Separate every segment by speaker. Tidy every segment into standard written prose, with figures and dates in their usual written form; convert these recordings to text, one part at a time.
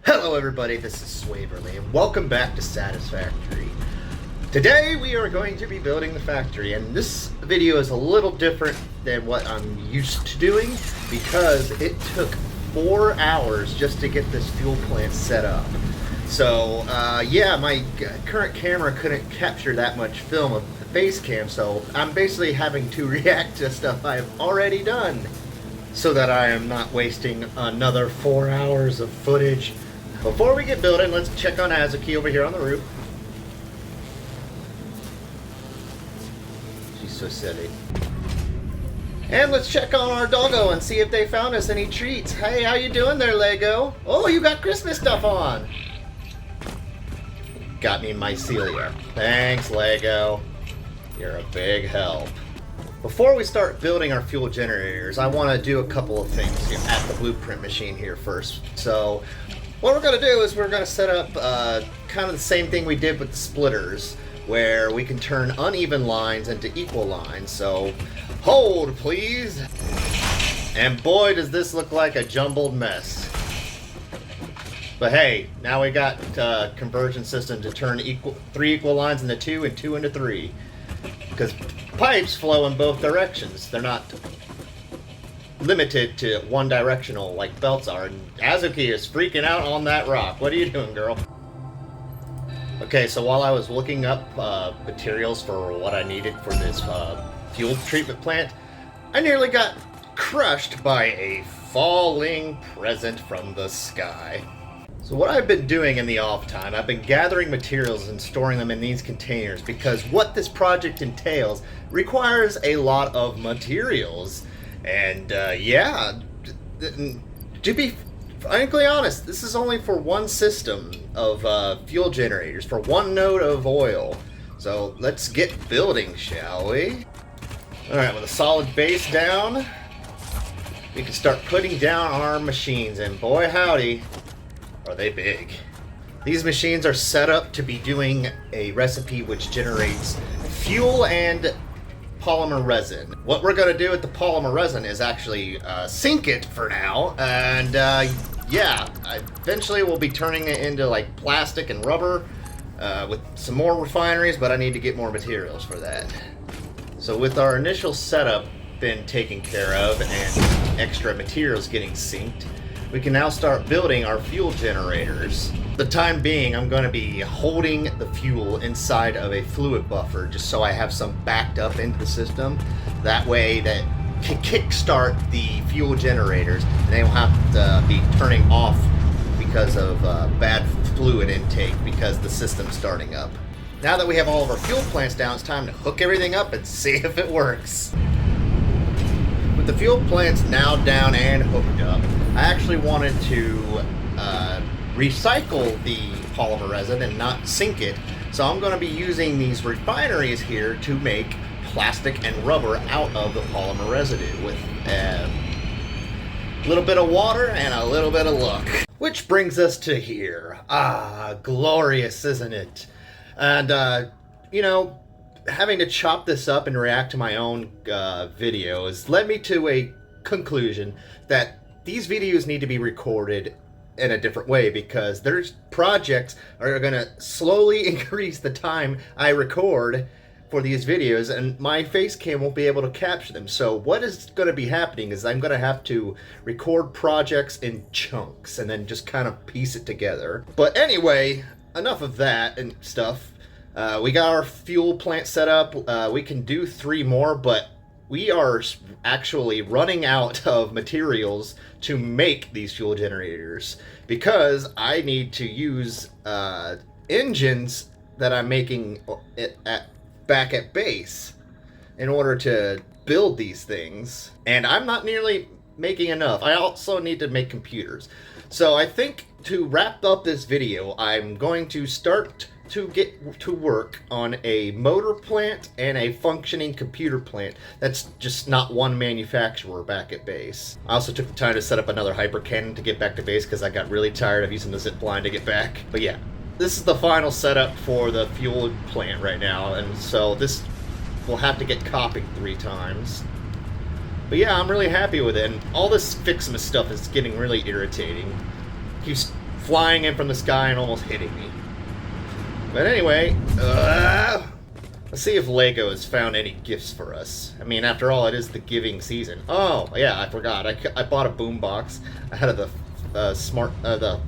Speaker 1: Hello everybody, this is Swaverly, and welcome back to Satisfactory. Today we are going to be building the factory, and this video is a little different than what I'm used to doing because it took 4 hours just to get this fuel plant set up. So yeah, my current camera couldn't capture that much film of the face cam, so I'm basically having to react to stuff I've already done so that I am not wasting another 4 hours of footage. Before we get building, let's check on Azuki over here on the roof. She's so silly. And let's check on our doggo and see if they found us any treats. Hey, how you doing there, Lego? Oh, you got Christmas stuff on. Got me mycelia. Thanks, Lego. You're a big help. Before we start building our fuel generators, I want to do a couple of things at the blueprint machine here first. So what we're going to do is we're going to set up kind of the same thing we did with the splitters, where we can turn uneven lines into equal lines. So hold, please. And boy, does this look like a jumbled mess. But hey, now we got conversion system to turn 3 equal lines into 2 and 2 into 3. Because pipes flow in both directions. They're not limited to one directional like belts are. And Azuki is freaking out on that rock. What are you doing, girl? Okay, so while I was looking up materials for what I needed for this fuel treatment plant, I nearly got crushed by a falling present from the sky. So what I've been doing in the off time, I've been gathering materials and storing them in these containers because what this project entails requires a lot of materials. And yeah, to be frankly honest, this is only for one system of fuel generators, for one node of oil. So let's get building, shall we? Alright, with a solid base down, we can start putting down our machines, and boy howdy, are they big. These machines are set up to be doing a recipe which generates fuel and polymer resin. What we're going to do with the polymer resin is actually sink it for now, and yeah, eventually we'll be turning it into like plastic and rubber with some more refineries, but I need to get more materials for that. So with our initial setup been taken care of and extra materials getting synced, we can now start building our fuel generators. For the time being, I'm going to be holding the fuel inside of a fluid buffer just so I have some backed up into the system. That way that can kickstart the fuel generators and they don't have to be turning off because of bad fluid intake because the system's starting up. Now that we have all of our fuel plants down, it's time to hook everything up and see if it works. With the fuel plants now down and hooked up, I actually wanted to recycle the polymer resin and not sink it. So I'm going to be using these refineries here to make plastic and rubber out of the polymer residue with a little bit of water and a little bit of luck. Which brings us to here. Ah, glorious, isn't it? And, you know, having to chop this up and react to my own videos led me to a conclusion that these videos need to be recorded in a different way because there's projects are going to slowly increase the time I record for these videos and my face cam won't be able to capture them. So what is going to be happening is I'm going to have to record projects in chunks and then just kind of piece it together. But anyway, enough of that and stuff. We got our fuel plant set up. We can do 3 more, but we are actually running out of materials to make these fuel generators because I need to use engines that I'm making back at base in order to build these things. And I'm not nearly making enough. I also need to make computers. So I think to wrap up this video, I'm going to start to get to work on a motor plant and a functioning computer plant that's just not one manufacturer back at base. I also took the time to set up another hyper cannon to get back to base because I got really tired of using the zip line to get back. But yeah, this is the final setup for the fuel plant right now, and so this will have to get copied 3 times. But yeah, I'm really happy with it, and all this Fixmas stuff is getting really irritating. Keeps flying in from the sky and almost hitting me. But anyway, let's see if Lego has found any gifts for us. I mean, after all, it is the giving season. Oh, yeah, I forgot. I bought a boombox out of the the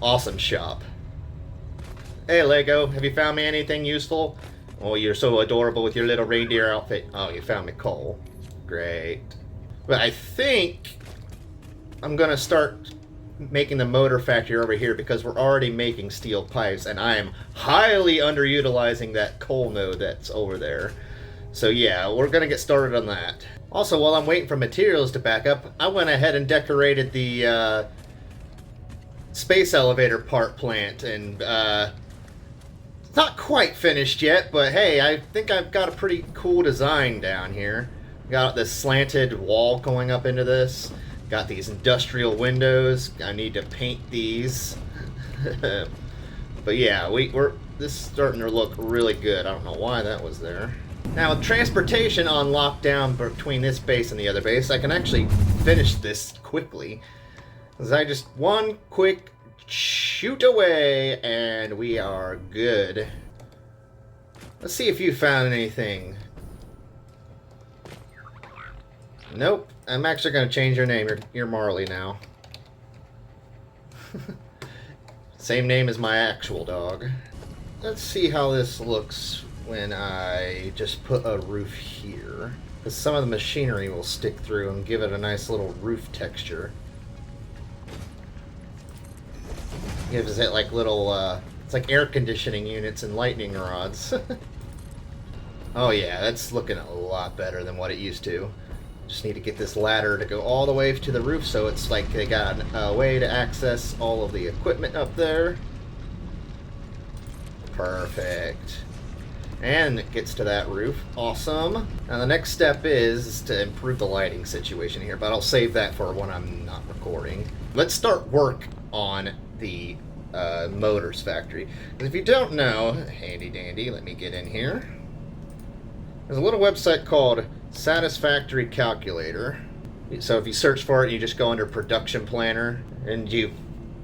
Speaker 1: Awesome Shop. Hey, Lego, have you found me anything useful? Oh, you're so adorable with your little reindeer outfit. Oh, you found me coal. Great. But I think I'm gonna start making the motor factory over here because we're already making steel pipes, and I am highly underutilizing that coal node that's over there. So yeah, we're gonna get started on that. Also, while I'm waiting for materials to back up, I went ahead and decorated the space elevator part plant, and it's not quite finished yet, but hey, I think I've got a pretty cool design down here. Got this slanted wall going up into this. Got these industrial windows. I need to paint these. But yeah, this is starting to look really good. I don't know why that was there. Now with transportation on lockdown between this base and the other base, I can actually finish this quickly. Because I just one quick shoot away and we are good. Let's see if you found anything. Nope. I'm actually going to change your name. You're Marley now. Same name as my actual dog. Let's see how this looks when I just put a roof here. Because some of the machinery will stick through and give it a nice little roof texture. Gives it like little, it's like air conditioning units and lightning rods. Oh yeah, that's looking a lot better than what it used to. Just need to get this ladder to go all the way to the roof so it's like they got a way to access all of the equipment up there. Perfect. And it gets to that roof. Awesome. Now the next step is to improve the lighting situation here, but I'll save that for when I'm not recording. Let's start work on the motors factory. And if you don't know, handy dandy, let me get in here. There's a little website called Satisfactory Calculator. So if you search for it, you just go under Production Planner, and you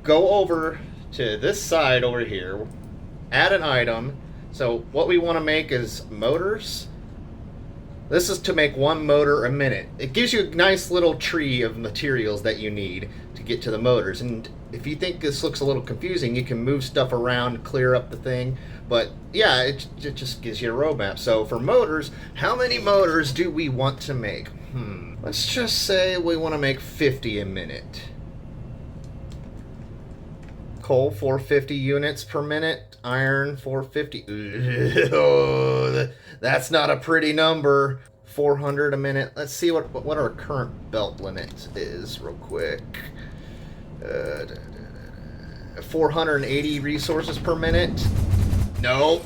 Speaker 1: go over to this side over here, add an item. So what we want to make is motors. This is to make one motor a minute. It gives you a nice little tree of materials that you need to get to the motors. And if you think this looks a little confusing, you can move stuff around, clear up the thing. But yeah, it just gives you a roadmap. So for motors, how many motors do we want to make? Let's just say we want to make 50 a minute. Coal, 450 units per minute. Iron, 450. Oh, that's not a pretty number. 400 a minute. Let's see what our current belt limit is real quick. 480 resources per minute. No,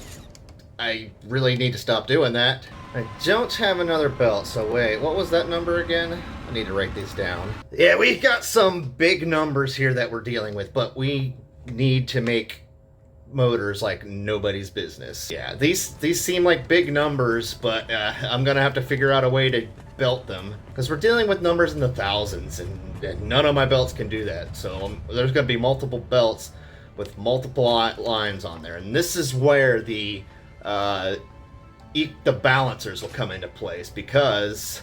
Speaker 1: I really need to stop doing that. I don't have another belt, so wait, what was that number again? I need to write these down. Yeah, we've got some big numbers here that we're dealing with, but we need to make motors like nobody's business. Yeah, these seem like big numbers, but I'm gonna have to figure out a way to belt them, because we're dealing with numbers in the thousands, and none of my belts can do that. So there's gonna be multiple belts with multiple lines on there, and this is where the balancers will come into place, because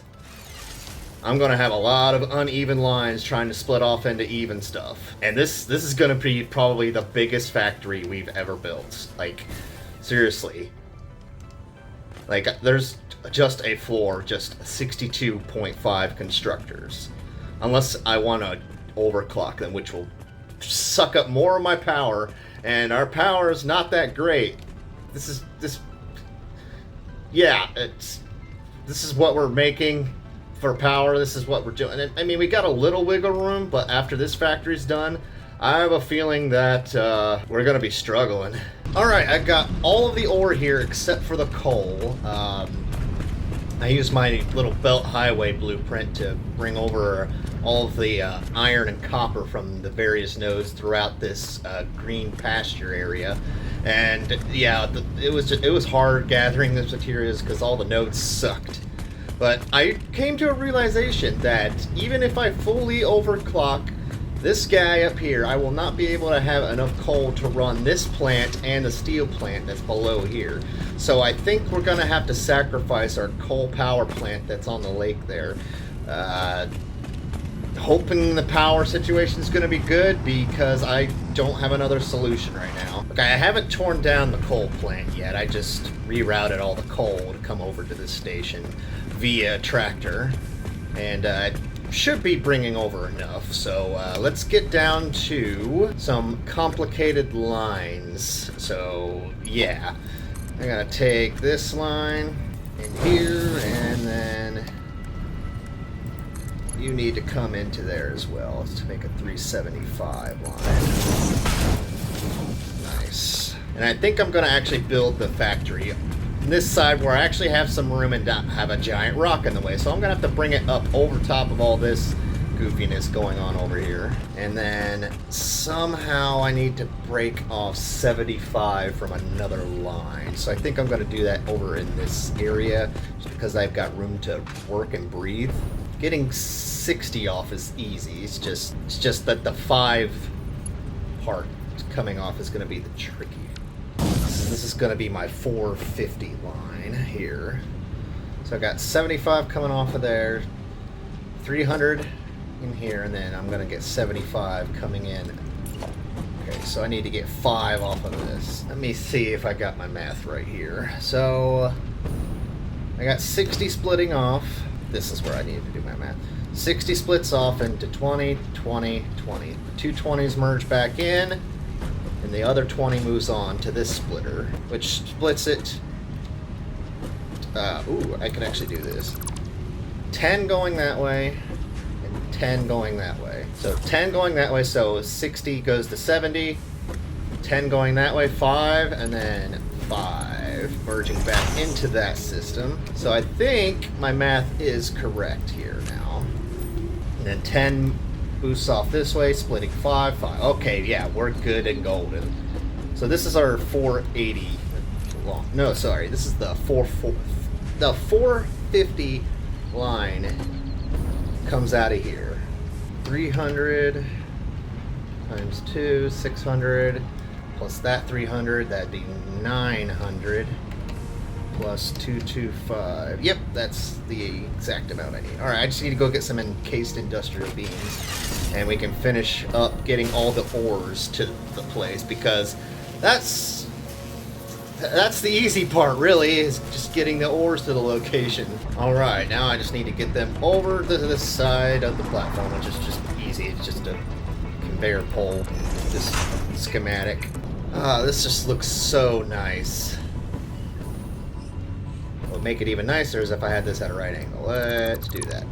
Speaker 1: I'm gonna have a lot of uneven lines trying to split off into even stuff. And this is gonna be probably the biggest factory we've ever built. Like, seriously. Like, there's just a floor, just 62.5 constructors. Unless I want to overclock them, which will suck up more of my power, and our power is not that great. This is what we're making for power. This is what we're doing. I mean, we got a little wiggle room, but after this factory's done, I have a feeling that we're gonna be struggling. All right, I've got all of the ore here except for the coal. I used my little belt highway blueprint to bring over all of the iron and copper from the various nodes throughout this green pasture area. And yeah, it was hard gathering those materials because all the nodes sucked. But I came to a realization that even if I fully overclock This guy up here, I will not be able to have enough coal to run this plant and the steel plant that's below here. So I think we're going to have to sacrifice our coal power plant that's on the lake there. Hoping the power situation is going to be good because I don't have another solution right now. Okay, I haven't torn down the coal plant yet. I just rerouted all the coal to come over to this station via tractor. And should be bringing over enough. So let's get down to some complicated lines. So yeah, I'm gonna take this line in here, and then you need to come into there as well. Let's make a 375 line. Nice. And I think I'm gonna actually build the factory on this side where I actually have some room and not have a giant rock in the way. So I'm gonna have to bring it up over top of all this goofiness going on over here. And then somehow I need to break off 75 from another line. So I think I'm gonna do that over in this area just because I've got room to work and breathe. Getting 60 off is easy. It's just that the 5 part coming off is gonna be the tricky. This is going to be my 450 line here. So I got 75 coming off of there, 300 in here, and then I'm going to get 75 coming in. Okay, so I need to get 5 off of this. Let me see if I got my math right here. So I got 60 splitting off. This is where I need to do my math. 60 splits off into 20, 20, 20. The two 20s merge back in. And the other 20 moves on to this splitter, which splits it. Ooh, I can actually do this. 10 going that way, and 10 going that way. So 10 going that way, so 60 goes to 70. 10 going that way, 5, and then 5 merging back into that system. So I think my math is correct here now. And then 10 boosts off this way, splitting 5, 5. Okay, yeah, we're good and golden. So this is our 480 long. No, sorry, this is the 450 line comes out of here. 300 times 2, 600 plus that 300, that'd be 900 plus 225. Yep, that's the exact amount I need. All right, I just need to go get some encased industrial beams, and we can finish up getting all the ores to the place, because that's the easy part, really, is just getting the ores to the location. All right, now I just need to get them over to this side of the platform, which is just easy. It's just a conveyor pole, this schematic. This just looks so nice. What would make it even nicer is if I had this at a right angle. Let's do that.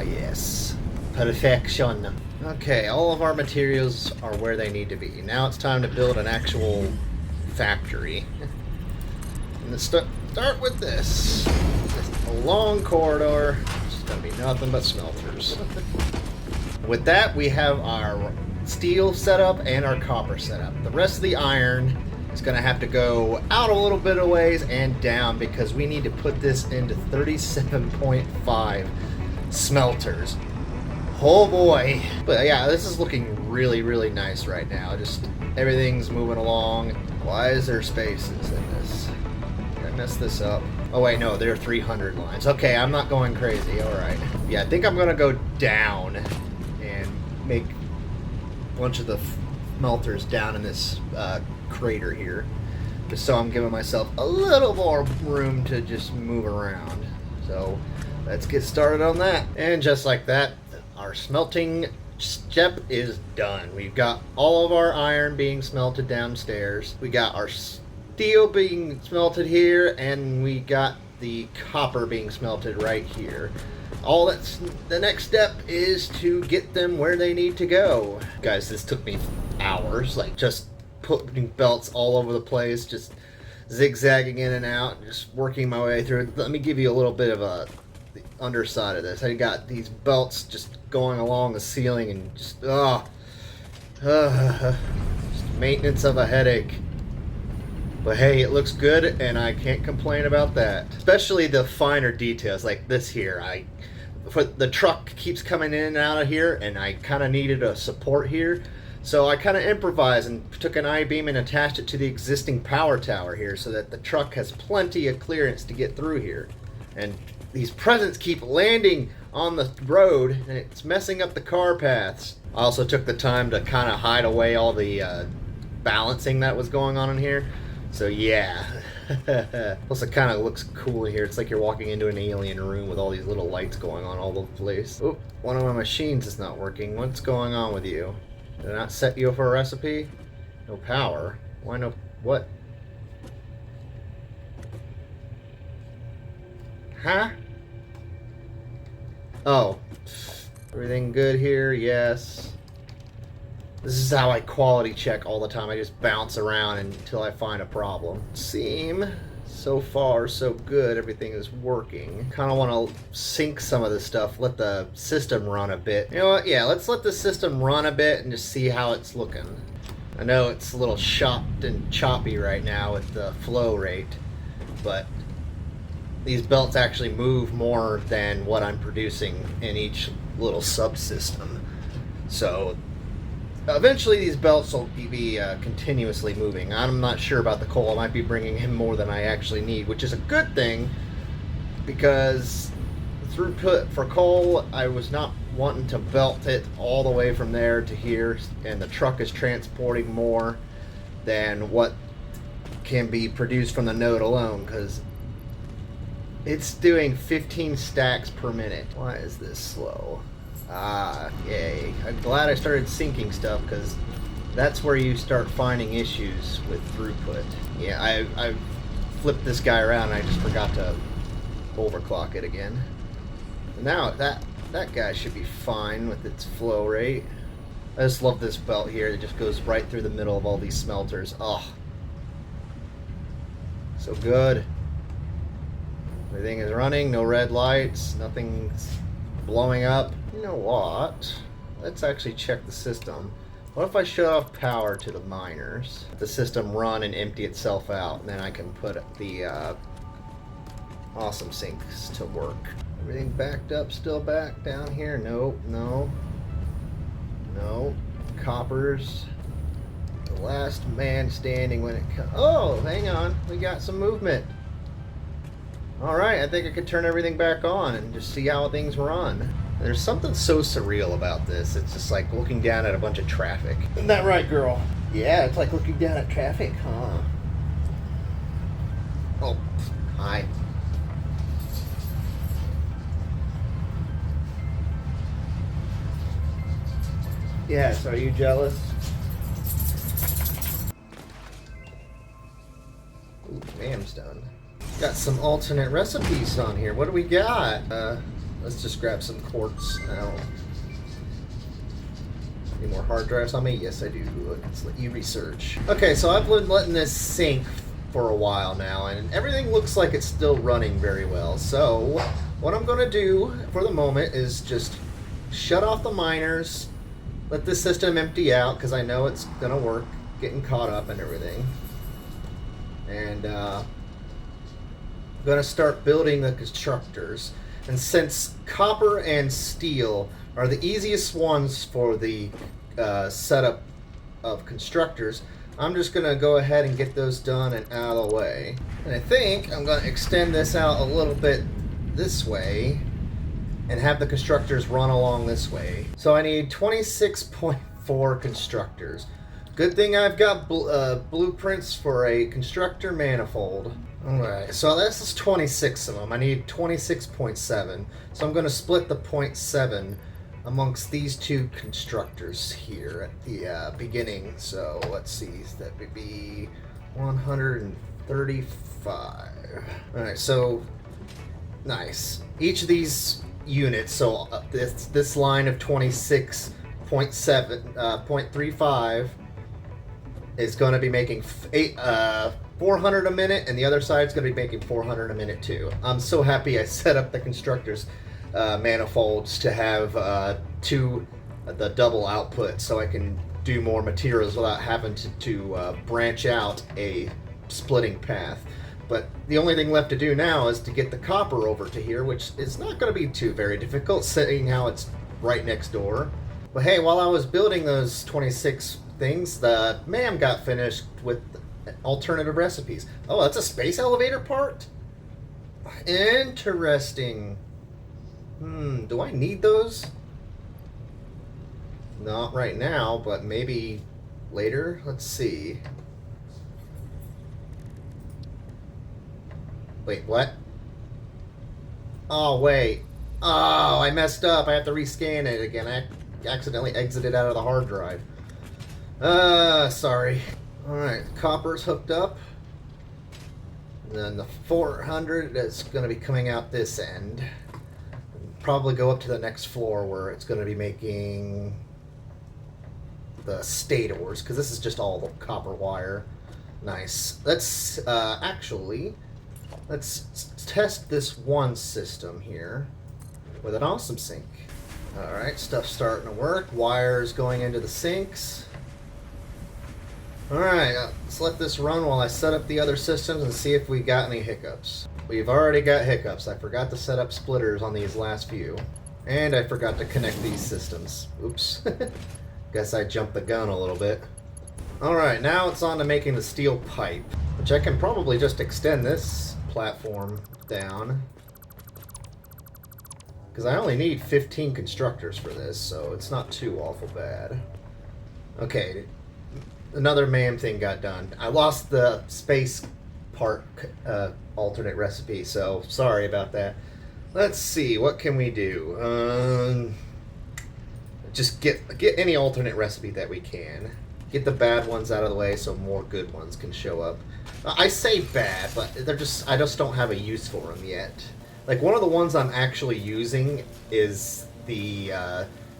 Speaker 1: Yes. Perfection. Okay, all of our materials are where they need to be. Now it's time to build an actual factory. And let's start with this. Just a long corridor. It's going to be nothing but smelters. With that, we have our steel setup and our copper setup. The rest of the iron is going to have to go out a little bit of ways and down, because we need to put this into 37.5 smelters. Oh boy. But yeah, this is looking really, really nice right now. Just everything's moving along. Why is there spaces in this? Did I mess this up? Oh wait, no, there are 300 lines. Okay, I'm not going crazy. All right. Yeah, I think I'm going to go down and make a bunch of the smelters down in this crater here, just so I'm giving myself a little more room to just move around. So let's get started on that. And just like that, our smelting step is done. We've got all of our iron being smelted downstairs. We got our steel being smelted here, and we got the copper being smelted right here. All that's the next step is to get them where they need to go. Guys, this took me hours, like just putting belts all over the place, just zigzagging in and out, and just working my way through it. Let me give you a little bit of the underside of this. I got these belts just going along the ceiling, and just just maintenance of a headache. But hey, it looks good, and I can't complain about that. Especially the finer details, like this here. for the truck keeps coming in and out of here, and I kind of needed a support here. So I kind of improvised and took an I-beam and attached it to the existing power tower here so that the truck has plenty of clearance to get through here. And these presents keep landing on the road, and it's messing up the car paths. I also took the time to kind of hide away all the balancing that was going on in here. So yeah. Plus it kind of looks cool in here. It's like you're walking into an alien room with all these little lights going on all over the place. Oh, one of my machines is not working. What's going on with you? Did I not set you for a recipe? No power. Why no... What? Huh? Oh. Everything good here? Yes. This is how I quality check all the time. I just bounce around until I find a problem. So far, so good. Everything is working. Kind of want to sync some of this stuff. Let the system run a bit. You know what? Yeah, let's let the system run a bit and just see how it's looking. I know it's a little chopped and choppy right now with the flow rate, but these belts actually move more than what I'm producing in each little subsystem. So eventually these belts will be continuously moving. I'm not sure about the coal. I might be bringing in more than I actually need, which is a good thing, because throughput for coal, I was not wanting to belt it all the way from there to here, and the truck is transporting more than what can be produced from the node alone, because it's doing 15 stacks per minute. Why is this slow? Ah, yay. I'm glad I started syncing stuff, because that's where you start finding issues with throughput. Yeah, I flipped this guy around and I just forgot to overclock it again. Now that guy should be fine with its flow rate. I just love this belt here. It just goes right through the middle of all these smelters. Oh, so good. Everything is running, no red lights, nothing's blowing up. You know what? Let's actually check the system. What if I shut off power to the miners? The system run and empty itself out, and then I can put the awesome sinks to work. Everything backed up, still back down here? Nope, no. No. Coppers. The last man standing when it comes. Oh, hang on. We got some movement. Alright, I think I could turn everything back on and just see how things run. There's something so surreal about this. It's just like looking down at a bunch of traffic. Isn't that right, girl? Yeah, it's like looking down at traffic, huh? Oh, hi. Yes, are you jealous? Ooh, dam's done. Got some alternate recipes on here. What do we got? Let's just grab some quartz now. Any more hard drives on me? Yes, I do. Let's let you research. Okay, so I've been letting this sink for a while now, and everything looks like it's still running very well. So what I'm going to do for the moment is just shut off the miners, let this system empty out, because I know it's going to work, getting caught up and everything. And I'm going to start building the constructors. And since copper and steel are the easiest ones for the setup of constructors, I'm just going to go ahead and get those done and out of the way. And I think I'm going to extend this out a little bit this way and have the constructors run along this way. So I need 26.4 constructors. Good thing I've got blueprints for a constructor manifold. Alright, so this is 26 of them. I need 26.7. So I'm going to split the 0.7 amongst these two constructors here at the beginning. So let's see, that would be 135. Alright, so nice. Each of these units, so this line of 26.7, 0.35 is going to be making 400 a minute, and the other side's going to be making 400 a minute too. I'm so happy I set up the constructors manifolds to have the double output, so I can do more materials without having to branch out a splitting path. But the only thing left to do now is to get the copper over to here, which is not going to be too very difficult, seeing how it's right next door. But hey, while I was building those 26 things, the ma'am got finished with alternative recipes. Oh, that's a space elevator part? Interesting. Do I need those? Not right now, but maybe later. Let's see. Wait, what? Oh, wait. Oh, I messed up. I have to rescan it again. I accidentally exited out of the hard drive. Sorry. Alright, copper's hooked up. And then the 400 is going to be coming out this end. Probably go up to the next floor where it's going to be making the stators, because this is just all the copper wire. Nice. Let's test this one system here with an awesome sink. Alright, stuff's starting to work. Wires going into the sinks. Alright, let's let this run while I set up the other systems and see if we got any hiccups. We've already got hiccups. I forgot to set up splitters on these last few. And I forgot to connect these systems. Oops. Guess I jumped the gun a little bit. Alright, now it's on to making the steel pipe, which I can probably just extend this platform down, because I only need 15 constructors for this, so it's not too awful bad. Okay, another MAM thing got done. I lost the space part alternate recipe, so sorry about that. Let's see, what can we do? Just get any alternate recipe that we can. Get the bad ones out of the way so more good ones can show up. I say bad, but I just don't have a use for them yet. Like, one of the ones I'm actually using is the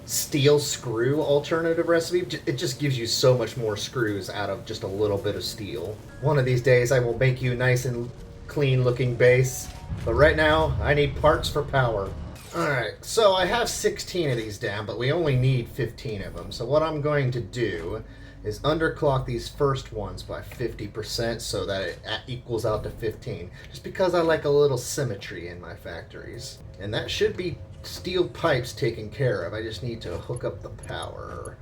Speaker 1: steel screw alternative recipe. It just gives you so much more screws out of just a little bit of steel. One of these days I will make you a nice and clean looking base, but right now I need parts for power. Alright, so I have 16 of these down, but we only need 15 of them. So what I'm going to do is underclock these first ones by 50% so that it equals out to 15. Just because I like a little symmetry in my factories. And that should be steel pipes taken care of. I just need to hook up the power.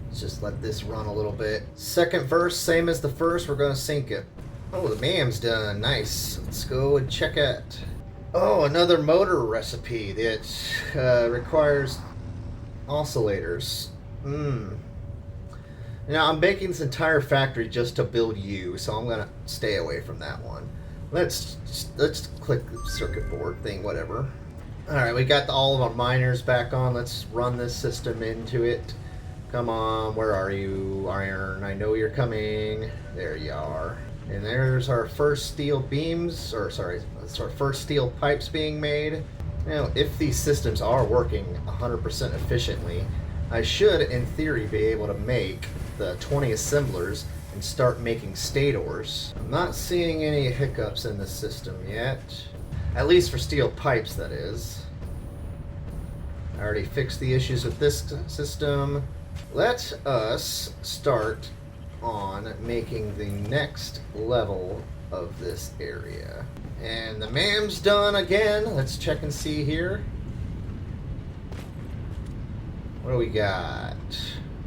Speaker 1: Let's just let this run a little bit. Second verse, same as the first, we're going to sync it. Oh, the MAM's done. Nice. Let's go and check it. Oh, another motor recipe that requires oscillators. Now, I'm making this entire factory just to build you, so I'm going to stay away from that one. Let's click the circuit board thing, whatever. Alright, we got all of our miners back on. Let's run this system into it. Come on, where are you, Iron? I know you're coming. There you are. And there's our first steel beams, or sorry, that's our first steel pipes being made. Now, if these systems are working 100% efficiently, I should, in theory, be able to make the 20 assemblers and start making stators. I'm not seeing any hiccups in the system yet. At least for steel pipes, that is. I already fixed the issues with this system. Let us start on making the next level of this area. And the MAM's done again. Let's check and see here. What do we got?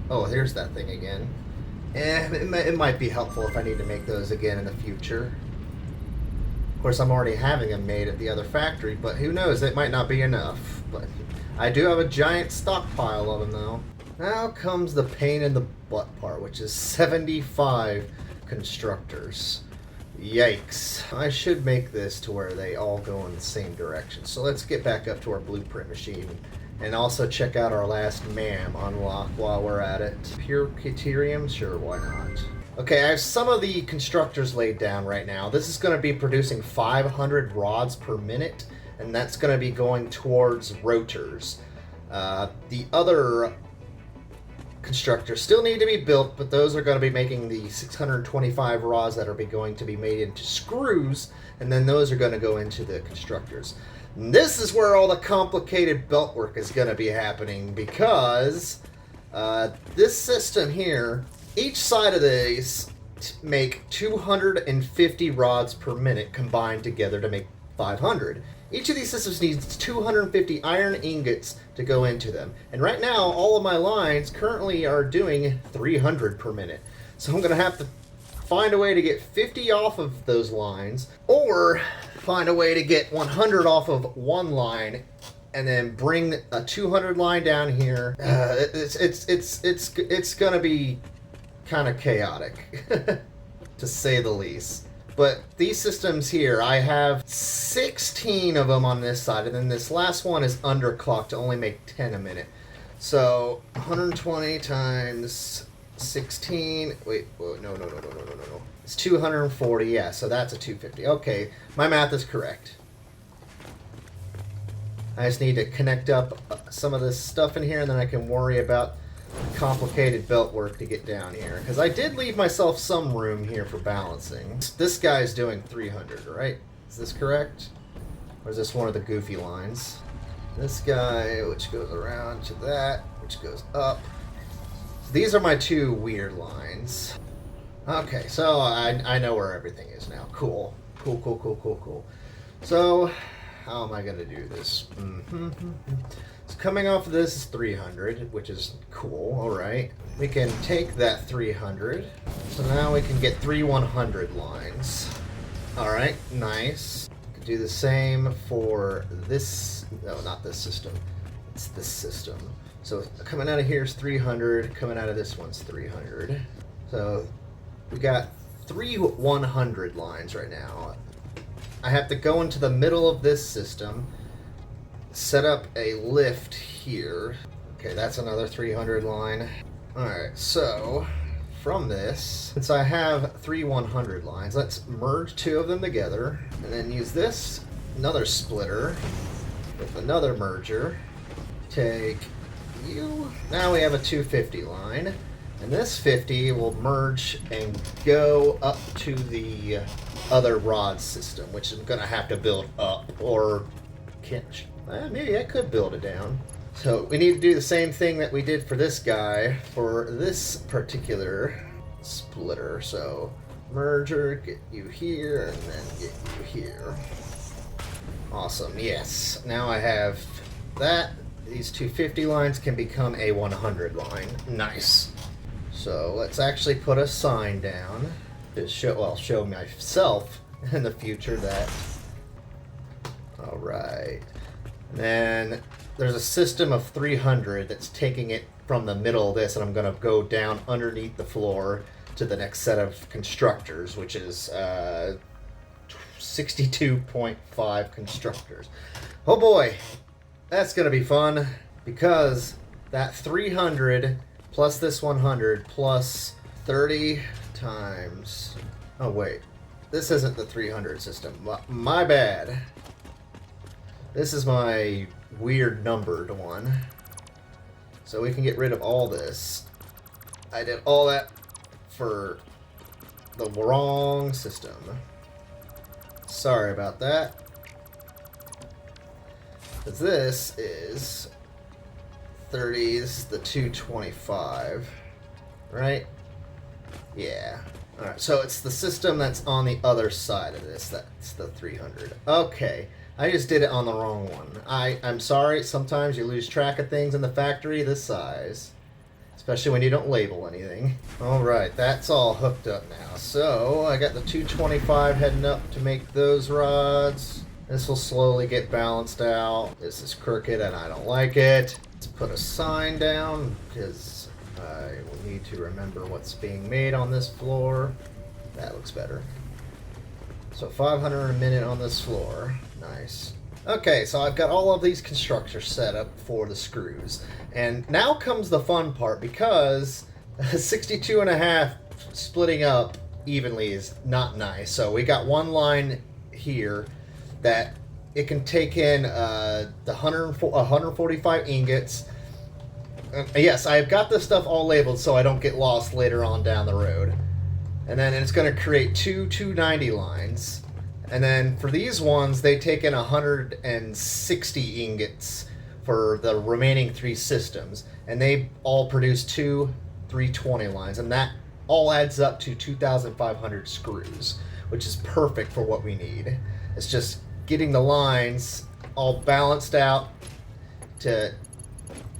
Speaker 1: Oh, here's that thing again. It might be helpful if I need to make those again in the future. Of course, I'm already having them made at the other factory, but who knows, it might not be enough. But I do have a giant stockpile of them, though. Now comes the pain in the butt part, which is 75 constructors. Yikes. I should make this to where they all go in the same direction. So let's get back up to our blueprint machine. And also check out our last MAM unlock while we're at it. Pure Caterium? Sure, why not? Okay, I have some of the constructors laid down right now. This is going to be producing 500 rods per minute, and that's going to be going towards rotors. The other constructors still need to be built, but those are going to be making the 625 rods that are going to be made into screws, and then those are going to go into the constructors. And this is where all the complicated belt work is going to be happening, because this system here, each side of these make 250 rods per minute combined together to make 500. Each of these systems needs 250 iron ingots to go into them. And right now, all of my lines currently are doing 300 per minute. So I'm going to have to find a way to get 50 off of those lines, or find a way to get 100 off of one line, and then bring a 200 line down here. It's gonna be kind of chaotic, to say the least. But these systems here, I have 16 of them on this side, and then this last one is underclocked to only make 10 a minute. So 120 times 16. Wait, whoa, no. It's 240. Yeah, so that's a 250. Okay, my math is correct. I just need to connect up some of this stuff in here, and then I can worry about complicated belt work to get down here. Because I did leave myself some room here for balancing. This guy's doing 300, right? Is this correct? Or is this one of the goofy lines? This guy, which goes around to that, which goes up. So these are my two weird lines. Okay, so I know where everything is now. Cool. So, how am I going to do this? So coming off of this is 300, which is cool. Alright. We can take that 300. So now we can get 3 100 lines. Alright, nice. We can do the same for this. No, not this system. It's this system. So coming out of here is 300. Coming out of this one's 300. So we got 3 100 lines right now. I have to go into the middle of this system, set up a lift here. Okay, that's another 300 line. Alright, so from this, since I have 3 100 lines, let's merge 2 of them together, and then use this, another splitter, with another merger. Take you. Now we have a 250 line, and this 50 will merge and go up to the other rod system, which I'm gonna have to build up, or can't. Maybe I could build it down. So we need to do the same thing that we did for this guy for this particular splitter. So merger, get you here, and then get you here. Awesome. Yes. Now I have that. These 250 lines can become a 100 line. Nice. So let's actually put a sign down to show myself in the future that. All right. And then there's a system of 300 that's taking it from the middle of this, and I'm going to go down underneath the floor to the next set of constructors, which is 62.5 constructors. Oh boy, that's going to be fun, because that 300 plus this 100 plus 30 times... Oh wait, this isn't the 300 system. My bad. This is my weird numbered one. So we can get rid of all this. I did all that for the wrong system. Sorry about that. Because this is 30, this is the 225, right? Yeah. Alright, so it's the system that's on the other side of this, that's the 300. Okay, I just did it on the wrong one. I'm sorry, sometimes you lose track of things in the factory this size. Especially when you don't label anything. Alright, that's all hooked up now. So, I got the 225 heading up to make those rods. This will slowly get balanced out. This is crooked and I don't like it. Let's put a sign down, because I will need to remember what's being made on this floor. That looks better. So 500 a minute on this floor. Nice. Okay, so I've got all of these constructors set up for the screws. And now comes the fun part, because 62.5 splitting up evenly is not nice. So we got one line here that it can take in the 145 ingots. Yes, I've got this stuff all labeled so I don't get lost later on down the road. And then it's going to create two 290 lines. And then for these ones, they take in 160 ingots for the remaining 3 systems. And they all produce 2 320 lines. And that all adds up to 2,500 screws, which is perfect for what we need. It's just getting the lines all balanced out to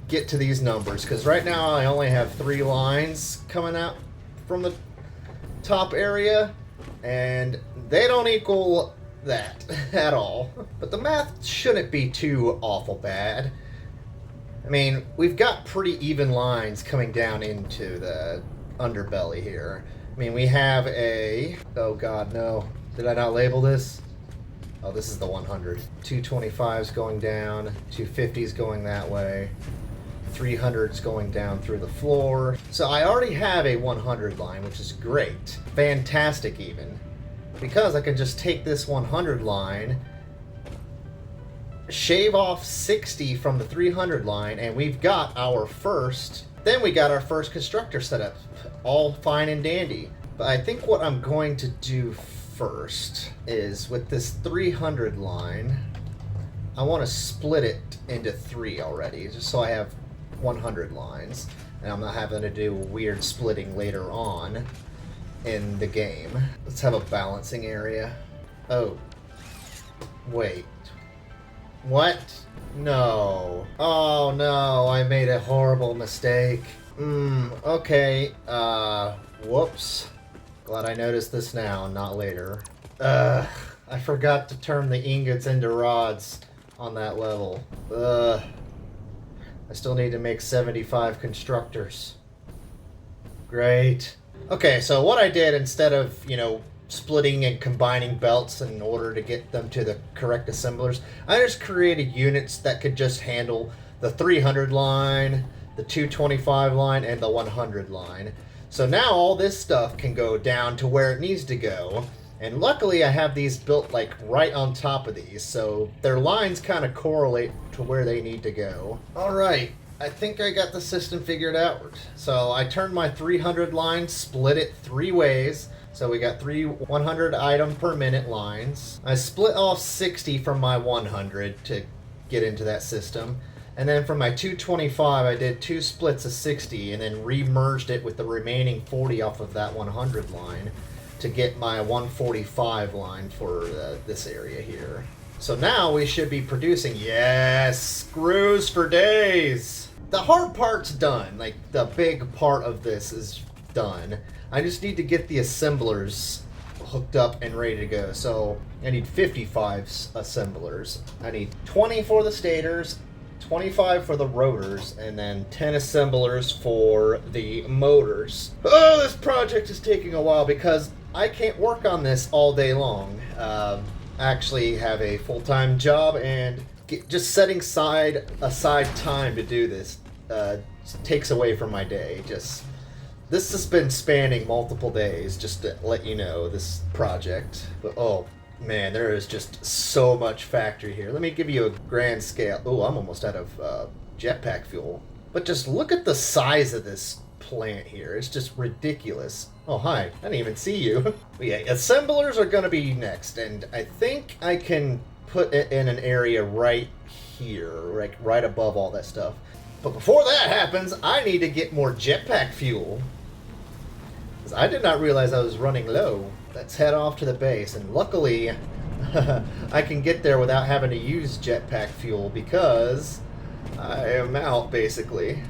Speaker 1: get to these numbers, because right now I only have 3 lines coming out from the top area, and they don't equal that at all. But the math shouldn't be too awful bad. I mean, we've got pretty even lines coming down into the underbelly here. I mean, we have a... Oh god, no. Did I not label this? Oh, this is the 100. 225's going down, 250's going that way, 300's going down through the floor. So I already have a 100 line, which is great. Fantastic even. Because I can just take this 100 line, shave off 60 from the 300 line, and we've got our first... Then we got our first constructor set up. All fine and dandy. But I think what I'm going to do first is, with this 300 line, I want to split it into 3 already, just so I have 100 lines, and I'm not having to do weird splitting later on in the game. Let's have a balancing area. Oh. Wait. What? No. Oh no, I made a horrible mistake. Okay. Whoops. Glad I noticed this now, not later. I forgot to turn the ingots into rods on that level. I still need to make 75 constructors. Great. Okay, so what I did, instead of, splitting and combining belts in order to get them to the correct assemblers, I just created units that could just handle the 300 line, the 225 line, and the 100 line. So now all this stuff can go down to where it needs to go. And luckily I have these built like right on top of these, so their lines kind of correlate to where they need to go. Alright, I think I got the system figured out. So I turned my 300 line, split it 3 ways. So we got 3 100 item per minute lines. I split off 60 from my 100 to get into that system. And then from my 225, I did 2 splits of 60 and then re-merged it with the remaining 40 off of that 100 line to get my 145 line for this area here. So now we should be producing, yes, screws for days. The hard part's done. Like, the big part of this is done. I just need to get the assemblers hooked up and ready to go. So I need 55 assemblers. I need 20 for the stators, 25 for the rotors, and then 10 assemblers for the motors. Oh, this project is taking a while because I can't work on this all day long. I actually have a full-time job, and just setting aside time to do this takes away from my day. This has been spanning multiple days, just to let you know, this project. But oh man, there is just so much factory here. Let me give you a grand scale. Oh, I'm almost out of jetpack fuel. But just look at the size of this plant here. It's just ridiculous. Oh, hi. I didn't even see you. But yeah, assemblers are going to be next, and I think I can put it in an area right here, right above all that stuff. But before that happens, I need to get more jetpack fuel. I did not realize I was running low. Let's head off to the base, and luckily I can get there without having to use jetpack fuel because I am out, basically.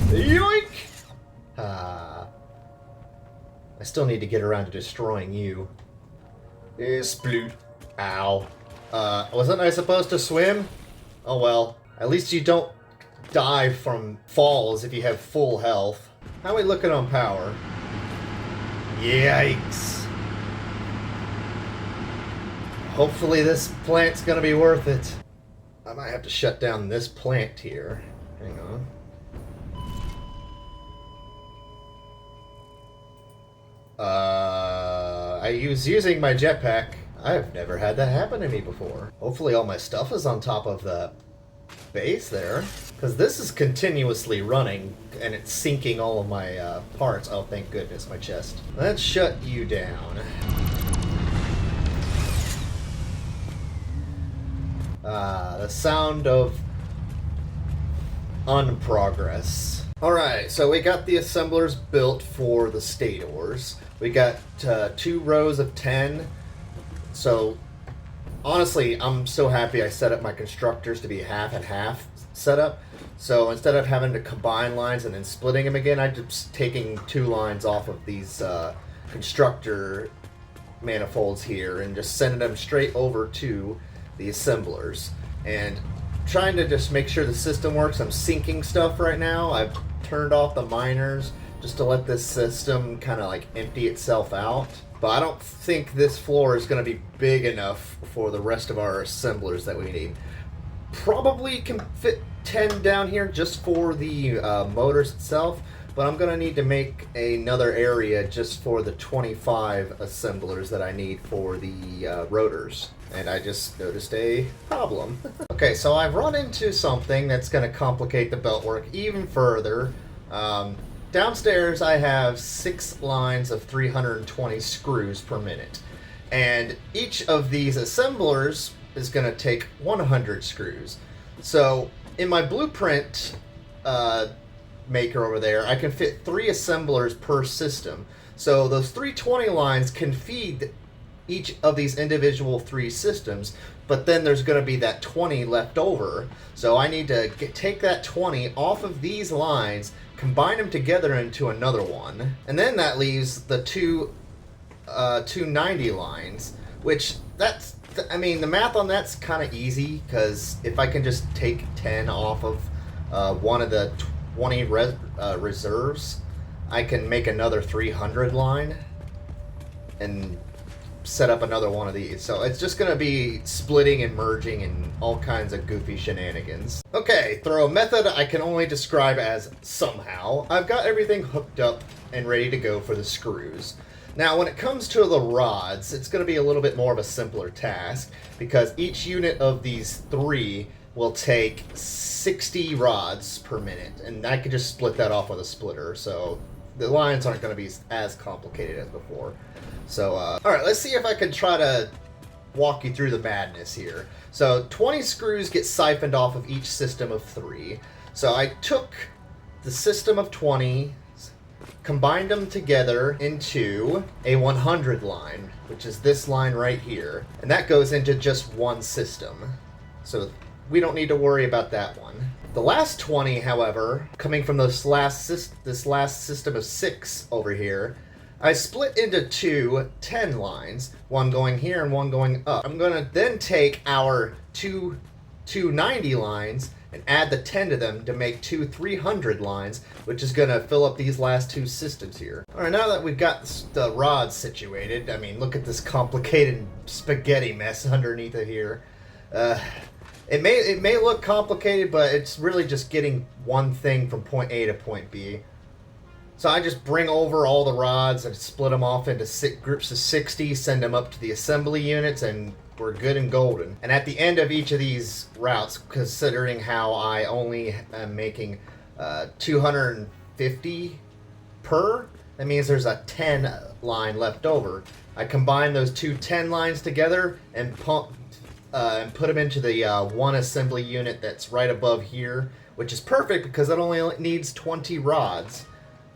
Speaker 1: Yoink! I still need to get around to destroying you. Sploot. Ow. Wasn't I supposed to swim? Oh well. At least you don't die from falls if you have full health. How are we looking on power? Yikes. Hopefully this plant's gonna be worth it. I might have to shut down this plant here. Hang on. I was using my jetpack. I've never had that happen to me before. Hopefully all my stuff is on top of the base there, because this is continuously running and it's sinking all of my parts. Oh, thank goodness, my chest. Let's shut you down. The sound of unprogress. Alright, so we got the assemblers built for the Stators. We got 2 rows of 10. So, honestly, I'm so happy I set up my constructors to be half and half setup. So instead of having to combine lines and then splitting them again, I'm just taking 2 lines off of these constructor manifolds here and just sending them straight over to the assemblers. And trying to just make sure the system works. I'm syncing stuff right now. I've turned off the miners just to let this system kind of like empty itself out. But I don't think this floor is going to be big enough for the rest of our assemblers that we need. Probably can fit 10 down here just for the motors itself, but I'm going to need to make another area just for the 25 assemblers that I need for the rotors. And I just noticed a problem. Okay, so I've run into something that's going to complicate the belt work even further. Downstairs I have 6 lines of 320 screws per minute. And each of these assemblers is going to take 100 screws. So in my blueprint maker over there, I can fit 3 assemblers per system. So those 320 lines can feed each of these individual 3 systems, but then there's going to be that 20 left over. So I need to take that 20 off of these lines, combine them together into another one, and then that leaves the 290 lines, which that's, I mean, the math on that's kind of easy, because if I can just take 10 off of one of the 20 reserves, I can make another 300 line and set up another one of these. So it's just going to be splitting and merging and all kinds of goofy shenanigans. Okay, through a method I can only describe as somehow, I've got everything hooked up and ready to go for the screws. Now, when it comes to the rods, it's going to be a little bit more of a simpler task, because each unit of these 3 will take 60 rods per minute, and I can just split that off with a splitter, so the lines aren't going to be as complicated as before. So, alright, let's see if I can try to walk you through the madness here. So, 20 screws get siphoned off of each system of 3. So I took the system of 20, combined them together into a 100 line, which is this line right here, and that goes into just one system. So we don't need to worry about that one. The last 20, however, coming from this last system of 6 over here, I split into 2 10 lines, one going here and one going up. I'm going to then take our 290 lines and add the 10 to them to make 2 300 lines, which is going to fill up these last 2 systems here. Alright, now that we've got the rods situated, I mean, look at this complicated spaghetti mess underneath it here. It may look complicated, but it's really just getting one thing from point A to point B. So I just bring over all the rods and split them off into groups of 60, send them up to the assembly units, and we're good and golden. And at the end of each of these routes, considering how I only am making 250 per, that means there's a 10 line left over. I combine those 2 10 lines together and put them into the one assembly unit that's right above here, which is perfect because it only needs 20 rods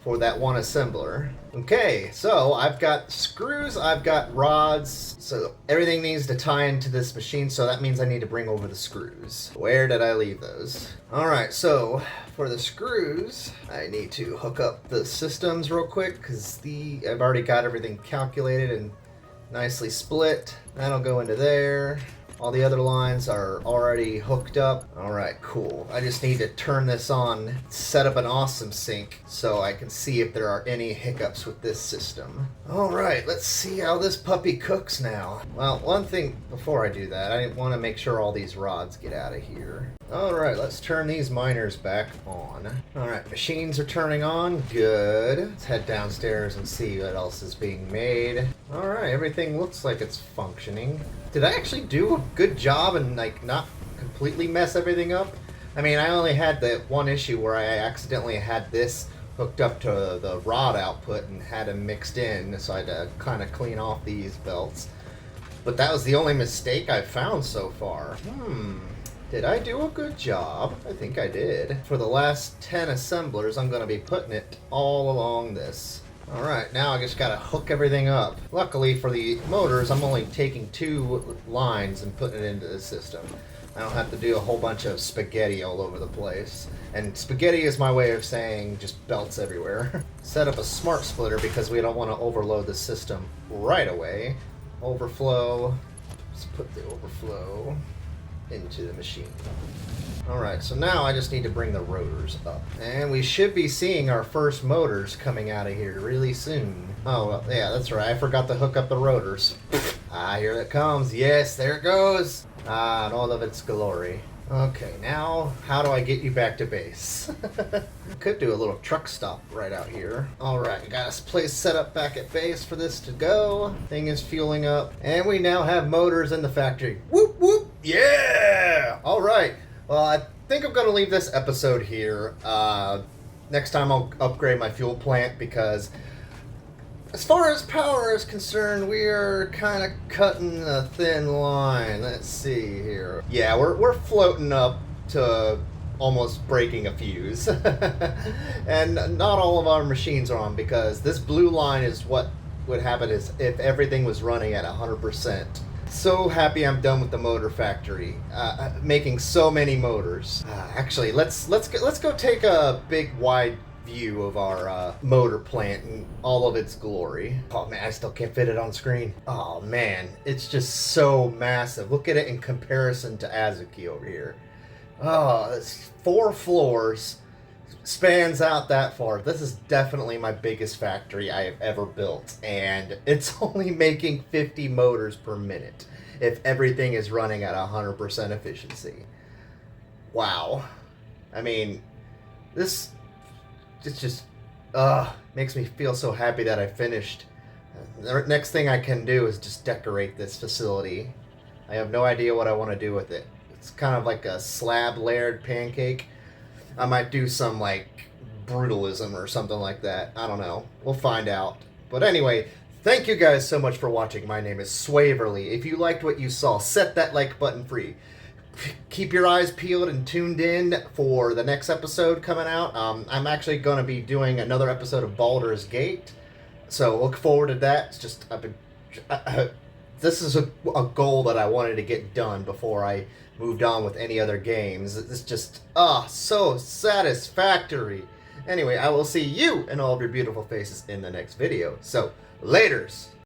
Speaker 1: for that one assembler. Okay, so I've got screws, I've got rods, so everything needs to tie into this machine, so that means I need to bring over the screws. Where did I leave those? Alright, so for the screws, I need to hook up the systems real quick, because I've already got everything calculated and nicely split. That'll go into there. All the other lines are already hooked up. Alright, cool. I just need to turn this on, set up an awesome sync, so I can see if there are any hiccups with this system. Alright, let's see how this puppy cooks now. Well, one thing before I do that, I want to make sure all these rods get out of here. Alright, let's turn these miners back on. Alright, machines are turning on. Good. Let's head downstairs and see what else is being made. Alright, everything looks like it's functioning. Did I actually do a good job and like not completely mess everything up? I mean, I only had the one issue where I accidentally had this hooked up to the rod output and had them mixed in, so I had to kind of clean off these belts. But that was the only mistake I found so far. Did I do a good job? I think I did. For the last 10 assemblers, I'm going to be putting it all along this. Alright, now I just gotta hook everything up. Luckily for the motors, I'm only taking 2 lines and putting it into the system. I don't have to do a whole bunch of spaghetti all over the place. And spaghetti is my way of saying just belts everywhere. Set up a smart splitter because we don't want to overload the system right away. Overflow. Let's put the overflow into the machine. Alright, so now I just need to bring the rotors up. And we should be seeing our first motors coming out of here really soon. Oh, well, yeah, that's right. I forgot to hook up the rotors. Here it comes. Yes, there it goes. In all of its glory. Okay, now how do I get you back to base? Could do a little truck stop right out here. Alright, got this place set up back at base for this to go. Thing is fueling up. And we now have motors in the factory. Whoop, whoop, yeah! Alright. Well, I think I'm going to leave this episode here. Next time I'll upgrade my fuel plant because as far as power is concerned, we are kind of cutting a thin line. Let's see here. Yeah, we're floating up to almost breaking a fuse. And not all of our machines are on because this blue line is what would happen is if everything was running at 100%. So happy I'm done with the motor factory, making so many motors. Actually, let's go take a big wide view of our motor plant in all of its glory. Oh man, I still can't fit it on screen. Oh man, it's just so massive. Look at it in comparison to Azuki over here. Oh, it's 4 floors, spans out that far. This is definitely my biggest factory I have ever built, and it's only making 50 motors per minute if everything is running at 100% efficiency. Wow. I mean, this it's just makes me feel so happy that I finished. The next thing I can do is just decorate this facility. I have no idea what I want to do with it. It's kind of like a slab layered pancake. I might do some like brutalism or something like that. I don't know. We'll find out. But anyway, thank you guys so much for watching. My name is Swaverly. If you liked what you saw, set that like button free. Keep your eyes peeled and tuned in for the next episode coming out. I'm actually going to be doing another episode of Baldur's Gate. So look forward to that. It's just, this is a goal that I wanted to get done before I moved on with any other games. It's just, so satisfactory. Anyway, I will see you and all of your beautiful faces in the next video. So, laters!